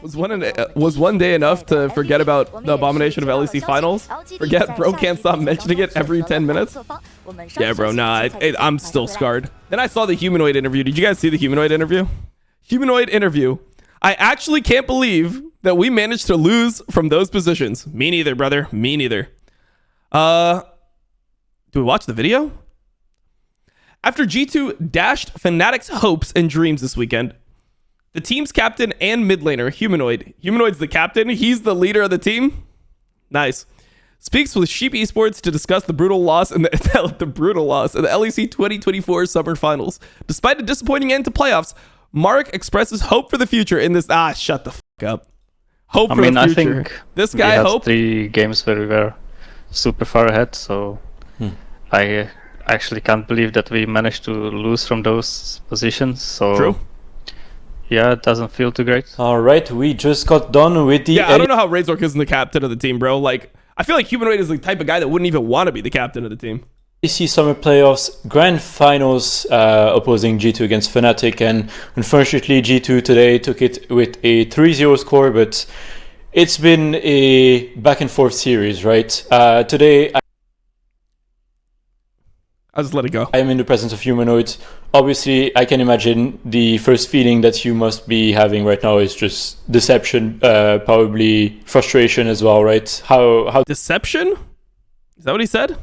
Was one day enough to forget about the abomination of LEC finals? Forget, bro, can't stop mentioning it every 10 minutes? Yeah, bro, nah, I'm still scarred. Then I saw the Humanoid interview. Did you guys see the Humanoid interview? Humanoid interview. I actually can't believe that we managed to lose from those positions. Me neither, brother. Me neither. Do we watch the video? After G2 dashed Fnatic's hopes and dreams this weekend, the team's captain and mid laner, Humanoid's the captain, he's the leader of the team. Nice. Speaks with Sheep Esports to discuss the brutal loss in the LEC 2024 Summer Finals. Despite a disappointing end to playoffs, Mark expresses hope for the future in this. Shut the fuck up. Hope for the future. I think this guy we had 3 games where we were super far ahead, so I actually can't believe that we managed to lose from those positions. So true. Yeah, it doesn't feel too great. All right, we just got done with the... I don't know how Razork isn't the captain of the team, bro. Like, I feel like Humanoid is the type of guy that wouldn't even want to be the captain of the team. LEC Summer Playoffs Grand Finals opposing G2 against Fnatic, and unfortunately G2 today took it with a 3-0 score, but it's been a back and forth series, right? Today... I'll just let it go. I am in the presence of Humanoid. Obviously, I can imagine the first feeling that you must be having right now is just deception, probably frustration as well, right? How Deception? Is that what he said?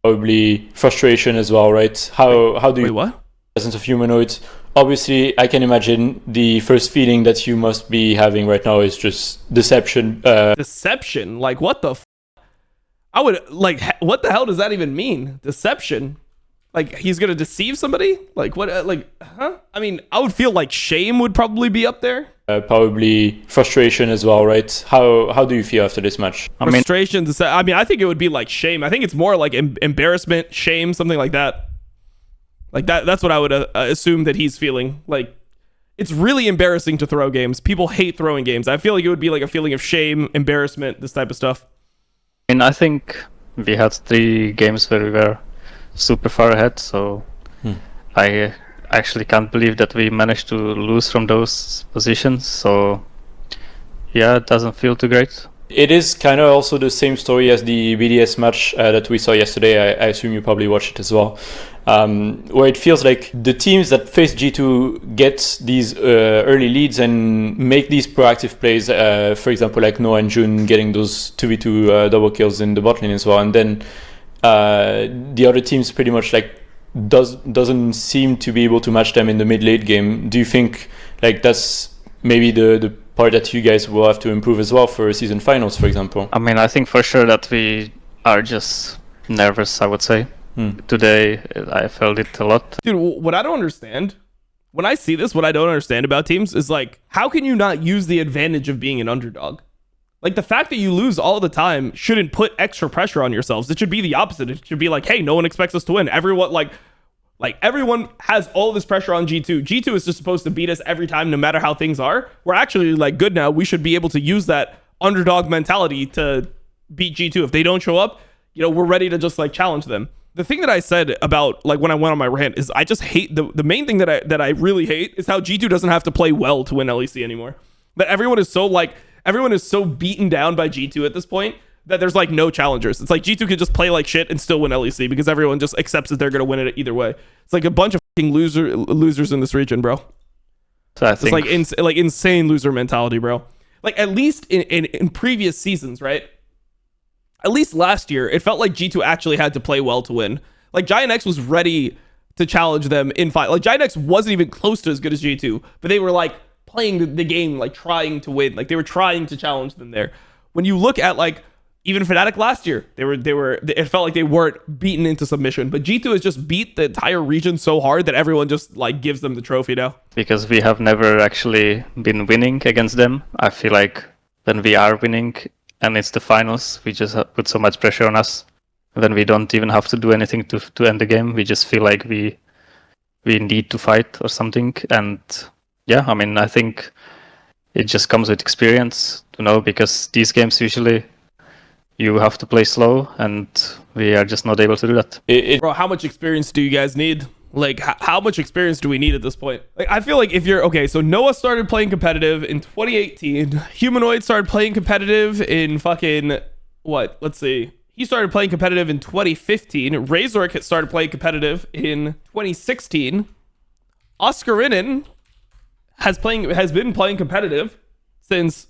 Probably frustration as well, right? How do you... Wait, what? Presence of Humanoid. Obviously, I can imagine the first feeling that you must be having right now is just deception. Deception? Like, what the I would, like, what the hell does that even mean? Deception? Like, he's gonna deceive somebody? Like, what, like, huh? I mean, I would feel like shame would probably be up there. Probably frustration as well, right? How do you feel after this match? Frustration, I mean, I think it would be like shame. I think it's more like embarrassment, shame, something like that. Like, that's what I would assume that he's feeling. Like, it's really embarrassing to throw games. People hate throwing games. I feel like it would be like a feeling of shame, embarrassment, this type of stuff. I think we had 3 games where we were super far ahead, so I actually can't believe that we managed to lose from those positions. So yeah, it doesn't feel too great. It is kind of also the same story as the BDS match that we saw yesterday. I assume you probably watched it as well, where it feels like the teams that face G2 get these early leads and make these proactive plays. For example, like Noah and June getting those 2v2 double kills in the bot lane as well, and then the other teams pretty much like doesn't seem to be able to match them in the mid-late game. Do you think like that's maybe the part that you guys will have to improve as well for season finals, for example? I mean, I think for sure that we are just nervous, I would say. Today, I felt it a lot. Dude, what I don't understand, when I see this, what I don't understand about teams is like, how can you not use the advantage of being an underdog? Like, the fact that you lose all the time shouldn't put extra pressure on yourselves. It should be the opposite. It should be like, hey, no one expects us to win. Everyone, like everyone has all this pressure on G2. G2 is just supposed to beat us every time, no matter how things are. We're actually like good now. We should be able to use that underdog mentality to beat G2. If they don't show up, you know, we're ready to just like challenge them. The thing that I said about like when I went on my rant is I just hate the main thing that I really hate is how G2 doesn't have to play well to win LEC anymore. That everyone is so beaten down by G2 at this point that there's like no challengers. It's like G2 could just play like shit and still win LEC because everyone just accepts that they're gonna win it either way. It's like a bunch of fucking losers in this region, bro. So I think it's like insane loser mentality, bro. Like at least in previous seasons, right? At least last year, it felt like G2 actually had to play well to win. Like Giant X was ready to challenge them in fight. Like Giant X wasn't even close to as good as G2, but they were like playing the game, like trying to win. Like they were trying to challenge them there. When you look at like even Fnatic last year, it felt like they weren't beaten into submission. But G2 has just beat the entire region so hard that everyone just like gives them the trophy now. Because we have never actually been winning against them. I feel like when we are winning and it's the finals, we just put so much pressure on us. And then we don't even have to do anything to end the game. We just feel like we need to fight or something. And yeah, I mean, I think it just comes with experience, you know, because these games usually you have to play slow, and we are just not able to do that. Bro, how much experience do you guys need? Like, how much experience do we need at this point? Like, I feel like if you're okay, so Noah started playing competitive in 2018. Humanoid started playing competitive in fucking what? Let's see. He started playing competitive in 2015. Razork started playing competitive in 2016. Oscarinen has been playing competitive since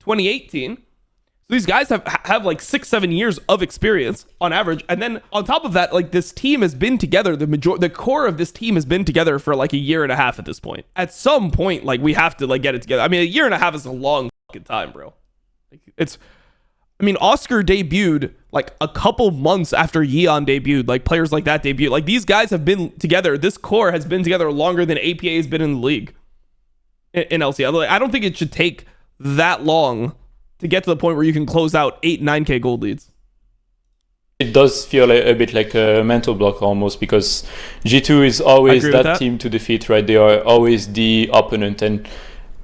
2018. So these guys have like 6-7 years of experience on average, and then on top of that, like this team has been together. The core of this team has been together for like a year and a half at this point. At some point, like we have to like get it together. I mean, a year and a half is a long fucking time, bro. Like, Oscar debuted like a couple months after Yeon debuted. Like players like that debuted. Like these guys have been together. This core has been together longer than APA has been in the league in LCL. Like, I don't think it should take that long to get to the point where you can close out 8-9k gold leads. It does feel a bit like a mental block almost, because G2 is always that team to defeat, right? They are always the opponent, and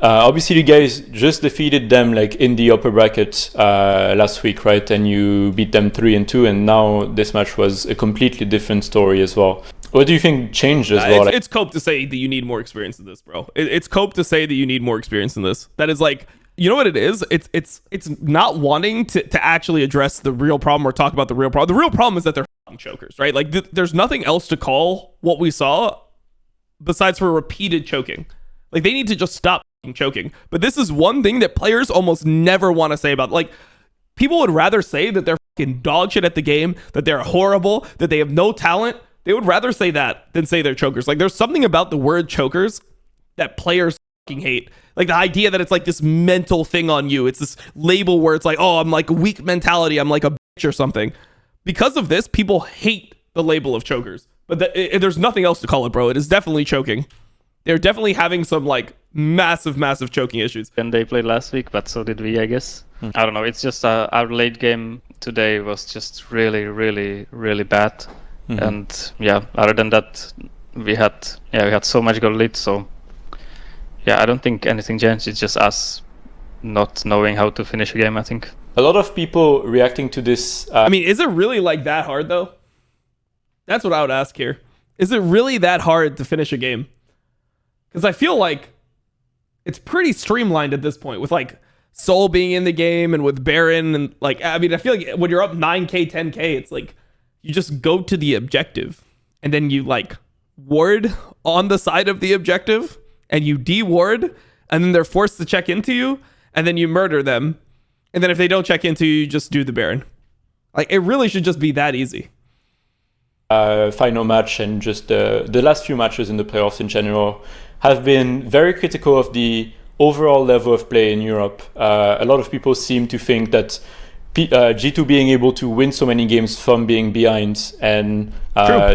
obviously you guys just defeated them like in the upper bracket last week, right? And you beat them 3-2, and now this match was a completely different story as well. What do you think changed as well? It's cope to say that you need more experience in this, bro. It's cope to say that you need more experience in this. That is like, you know what it is? It's not wanting to actually address the real problem or talk about the real problem. The real problem is that they're fucking chokers, right? Like there's nothing else to call what we saw besides for repeated choking. Like they need to just stop fucking choking. But this is one thing that players almost never want to say about. Like people would rather say that they're fucking dog shit at the game, that they're horrible, that they have no talent. They would rather say that than say they're chokers. Like there's something about the word chokers that players fucking hate. Like the idea that it's like this mental thing on you. It's this label where it's like, oh, I'm like a weak mentality. I'm like a bitch or something. Because of this, people hate the label of chokers. But there's nothing else to call it, bro. It is definitely choking. They're definitely having some like massive choking issues. And they played last week, but so did we, I guess. I don't know. It's just our late game today was just really bad. And yeah, other than that, we had so much goal lead. So yeah, I don't think anything changed. It's just us not knowing how to finish a game, I think. A lot of people reacting to this. I mean, is it really like that hard though? That's what I would ask here. Is it really that hard to finish a game? Because I feel like it's pretty streamlined at this point with like Soul being in the game and with Baron and like, I mean, I feel like when you're up 9k, 10k, it's like you just go to the objective and then you like ward on the side of the objective and you de-ward and then they're forced to check into you and then you murder them. And then if they don't check into you, you just do the Baron. Like it really should just be that easy. Final match and just the last few matches in the playoffs in general have been very critical of the overall level of play in Europe. A lot of people seem to think that G2 being able to win so many games from being behind and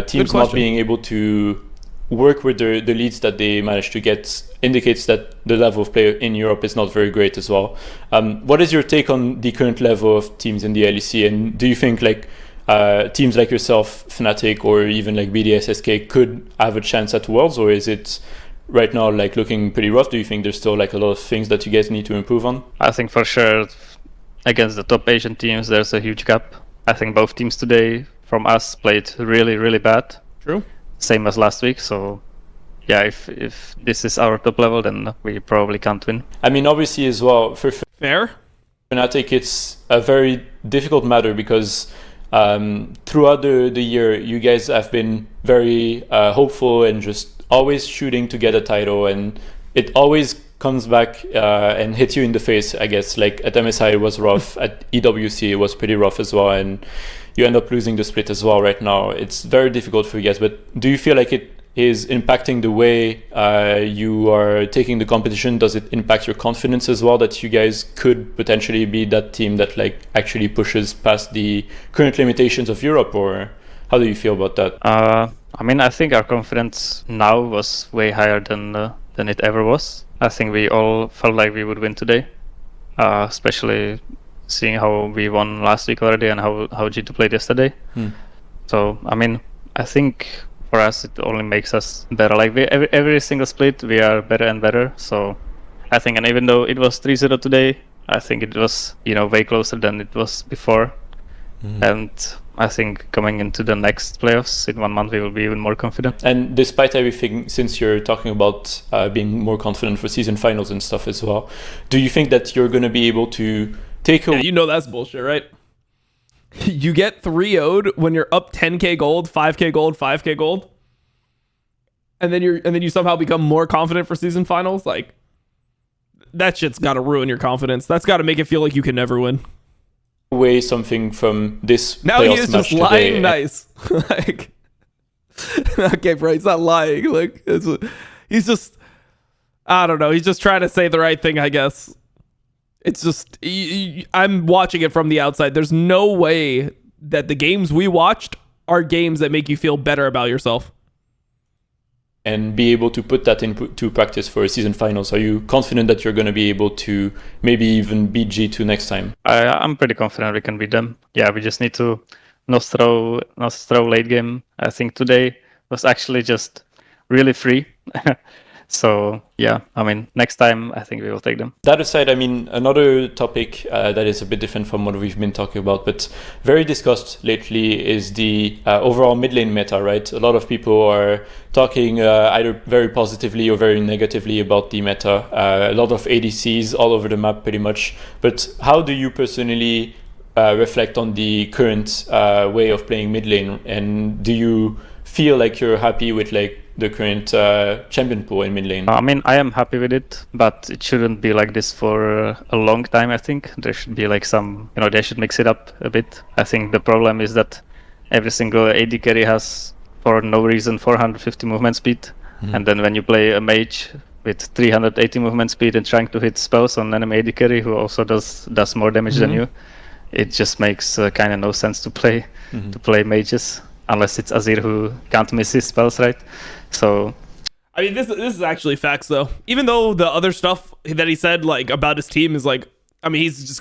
teams not being able to work with the leads that they managed to get indicates that the level of play in Europe is not very great as well. What is your take on the current level of teams in the LEC, and do you think like teams like yourself, Fnatic, or even like BDS/SK could have a chance at Worlds, or is it right now like looking pretty rough? Do you think there's still like a lot of things that you guys need to improve on? I think for sure against the top Asian teams there's a huge gap. I think both teams today from us played really bad. True. Same as last week, so yeah, if this is our top level, then we probably can't win. I mean, obviously as well, for fair. Fnatic, it's a very difficult matter because throughout the year, you guys have been very hopeful and just always shooting to get a title, and it always comes back and hits you in the face, I guess. Like at MSI it was rough, at EWC it was pretty rough as well, and you end up losing the split as well right now. It's very difficult for you guys, but do you feel like it is impacting the way you are taking the competition? Does it impact your confidence as well, that you guys could potentially be that team that like actually pushes past the current limitations of Europe, or how do you feel about that? I mean, I think our confidence now was way higher than it ever was. I think we all felt like we would win today, especially seeing how we won last week already and how G2 played yesterday. So, I mean, I think for us it only makes us better. Like every single split we are better and better. So I think, and even though it was 3-0 today, I think it was way closer than it was before. And I think coming into the next playoffs in 1 month, we will be even more confident. And despite everything, since you're talking about being more confident for season finals and stuff as well, do you think that you're going to be able to take away? Yeah, you know that's bullshit, right? You get 3-0'd when you're up 10k gold, 5k gold, 5k gold, and then you somehow become more confident for season finals. Like, that shit's got to ruin your confidence. That's got to make it feel like you can never win. Away something from this now he playoffs is match just lying today. nice. Like, okay, bro, he's not lying. Like, he's just, I don't know. He's just trying to say the right thing, I guess. It's just, I'm watching it from the outside. There's no way that the games we watched are games that make you feel better about yourself. And be able to put that into practice for a season finals. Are you confident that you're going to be able to maybe even beat G2 next time? I'm pretty confident we can beat them. Yeah, we just need to not throw late game. I think today was actually just really free. So yeah, I mean, next time I think we will take them. That aside, I mean, another topic that is a bit different from what we've been talking about, but very discussed lately is the overall mid lane meta, right? A lot of people are talking either very positively or very negatively about the meta. A lot of ADCs all over the map pretty much. But how do you personally reflect on the current way of playing mid lane? And do you feel like you're happy with like the current champion pool in mid lane? I mean, I am happy with it, but it shouldn't be like this for a long time. I think there should be like some, they should mix it up a bit. I think the problem is that every single AD carry has, for no reason, 450 movement speed. And then when you play a mage with 380 movement speed and trying to hit spells on enemy AD carry who also does more damage than you, it just makes kind of no sense to play mages. Unless it's Azir who can't miss his spells, right? So, I mean, this is actually facts though. Even though the other stuff that he said like about his team is like, I mean, he's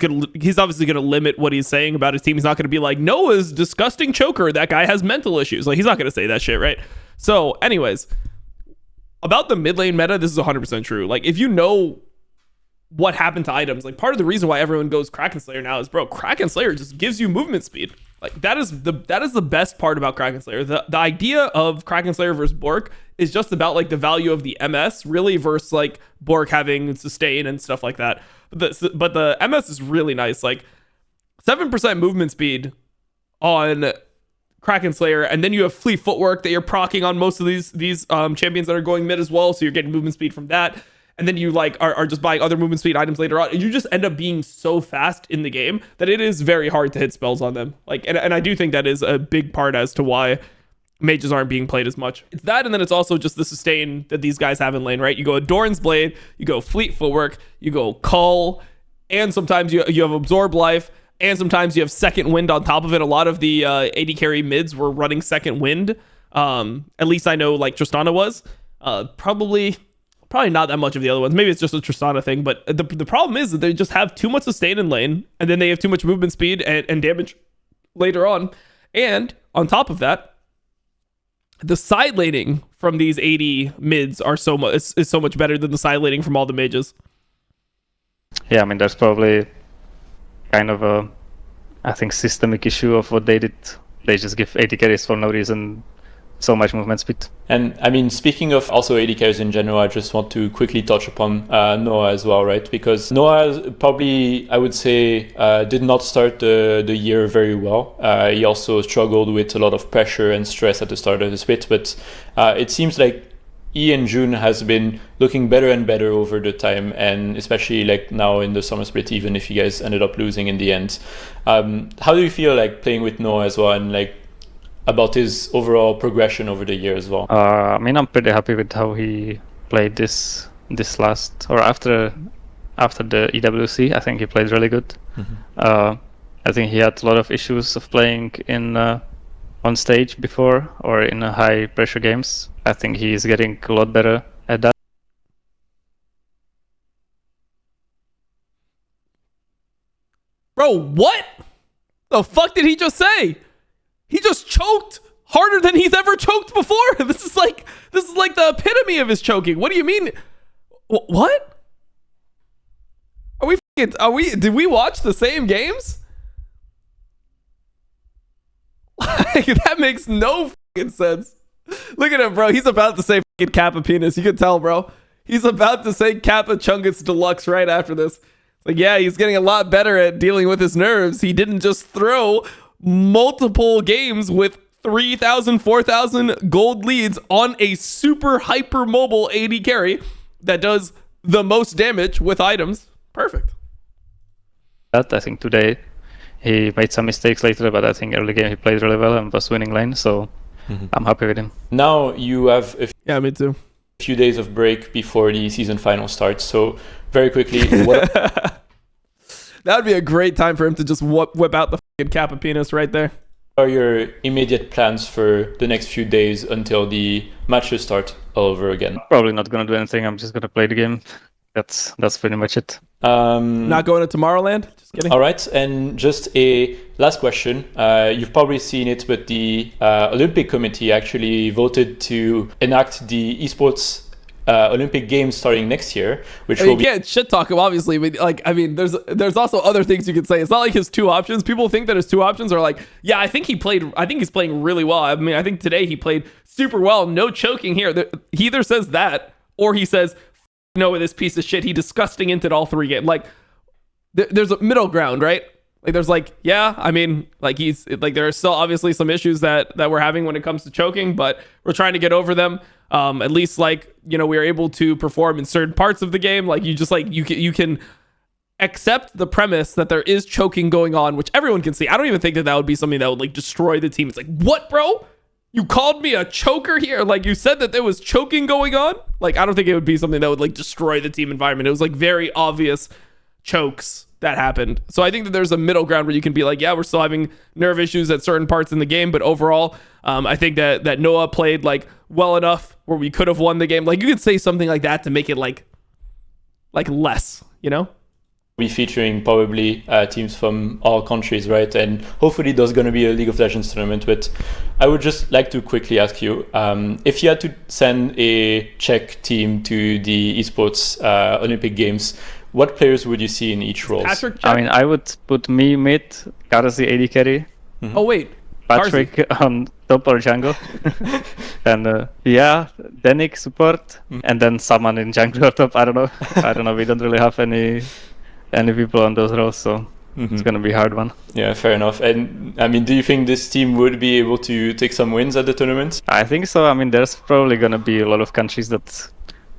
obviously gonna limit what he's saying about his team. He's not gonna be like, Noah's disgusting choker. That guy has mental issues. Like, he's not gonna say that shit, right? So, anyways, about the mid lane meta, this is 100% true. Like, if you know what happened to items, like, part of the reason why everyone goes Kraken Slayer now is, bro, Kraken Slayer just gives you movement speed. Like, that is the best part about Kraken Slayer. The idea of Kraken Slayer versus Bork is just about like the value of the MS really versus like Bork having sustain and stuff like that. But the MS is really nice. Like 7% movement speed on Kraken Slayer, and then you have fleet footwork that you're proccing on most of these champions that are going mid as well, so you're getting movement speed from that. And then you like are just buying other movement speed items later on, and you just end up being so fast in the game that it is very hard to hit spells on them. Like, and I do think that is a big part as to why mages aren't being played as much. It's that, and then it's also just the sustain that these guys have in lane, right? You go Doran's Blade, you go Fleet Footwork, you go Cull, and sometimes you have Absorb Life, and sometimes you have Second Wind on top of it. A lot of the AD carry mids were running Second Wind. At least I know like Tristana was. Probably not that much of the other ones. Maybe it's just a Tristana thing, but the problem is that they just have too much sustain in lane, and then they have too much movement speed and damage later on. And on top of that, the side laning from these 80 mids are so much better than the side laning from all the mages. Yeah, I mean, there's probably kind of a, I think, systemic issue of what they did. They just give AD carries for no reason so much movement speed. And I mean, speaking of also AD carries in general, I just want to quickly touch upon Noah as well, right? Because Noah probably, I would say, did not start the year very well. He also struggled with a lot of pressure and stress at the start of the split, but it seems like he and June has been looking better and better over the time, and especially like now in the summer split, even if you guys ended up losing in the end. How do you feel like playing with Noah as well, and like about his overall progression over the year as well? I mean, I'm pretty happy with how he played this last, or after the EWC. I think he played really good. I think he had a lot of issues of playing in on stage before or in high pressure games. I think he's getting a lot better at that. Bro, what the fuck did he just say? He just choked harder than he's ever choked before. This is like the epitome of his choking. What do you mean? What? Did we watch the same games? Like, that makes no fucking sense. Look at him, bro. He's about to say fucking Kappa penis. You can tell, bro. He's about to say Kappa Chungus Deluxe right after this. Like, yeah, he's getting a lot better at dealing with his nerves. He didn't just throw multiple games with 3,000, 4,000 gold leads on a super hyper mobile AD carry that does the most damage with items. Perfect. That I think today he made some mistakes later, but I think early game he played really well and was winning lane, so I'm happy with him. Now you have Yeah, me too. few days of break before the season final starts. So very quickly, what That would be a great time for him to just whip out the fucking Kappa penis right there. are your immediate plans for the next few days until the matches start all over again? Probably not gonna do anything. I'm just gonna play the game. That's pretty much it. Not going to Tomorrowland? Just kidding. All right, and just a last question. You've probably seen it, but the Olympic Committee actually voted to enact the Esports Olympic Games starting next year, which will You can't shit talk him, obviously, but like, I mean, there's also other things you could say. It's not like his two options. People think that his two options are like, yeah, I think he's playing really well. I mean, I think today he played super well. No choking here. He either says that or he says, no, with this piece of shit, he disgusting inted all three games. Like, there's a middle ground, right? Like, there's like, yeah, I mean, like, he's like, there are still obviously some issues that we're having when it comes to choking, but we're trying to get over them. At least, like, you know, we are able to perform in certain parts of the game. Like, you just like, you can accept the premise that there is choking going on, which everyone can see. I don't even think that would be something that would like destroy the team. It's like, what, bro? You called me a choker here? Like, you said that there was choking going on? Like, I don't think it would be something that would like destroy the team environment. It was like very obvious chokes that happened. So I think that there's a middle ground where you can be like, yeah, we're still having nerve issues at certain parts in the game, but overall, I think that Noah played like well enough where we could have won the game. Like, you could say something like that to make it like less, you know? Be featuring probably teams from all countries, right? And hopefully there's going to be a League of Legends tournament. But I would just like to quickly ask you, if you had to send a Czech team to the Esports Olympic Games, what players would you see in each role? I mean, I would put me mid, Karzi AD carry, Oh, wait. Patrick on top or jungle, and yeah, Denik support, and then someone in jungle or top. I don't know. We don't really have any people on those roles, so it's gonna be a hard one. Yeah, fair enough. And I mean, do you think this team would be able to take some wins at the tournament? I think so. I mean, there's probably gonna be a lot of countries that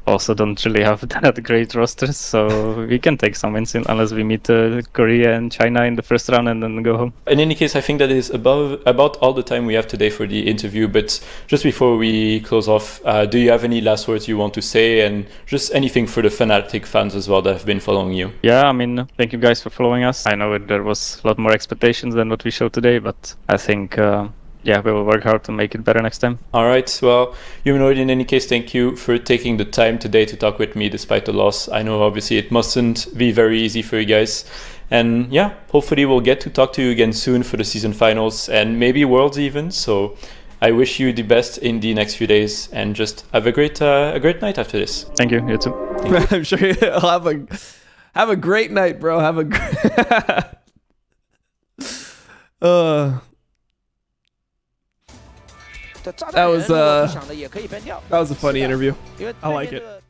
also don't really have that great rosters, so we can take some wins unless we meet Korea and China in the first round and then go home. In any case, I think that is about all the time we have today for the interview. But just before we close off, do you have any last words you want to say, and just anything for the Fnatic fans as well that have been following you? Yeah, I mean, thank you guys for following us. I know there was a lot more expectations than what we showed today, but I think yeah, we will work hard to make it better next time. All right. Well, Humanoid, in any case, thank you for taking the time today to talk with me despite the loss. I know obviously it mustn't be very easy for you guys. And yeah, hopefully we'll get to talk to you again soon for the season finals and maybe Worlds even. So I wish you the best in the next few days and just have a great night after this. Thank you. You too. I'm sure you'll have a great night, bro. Have a that was a funny interview. I like it.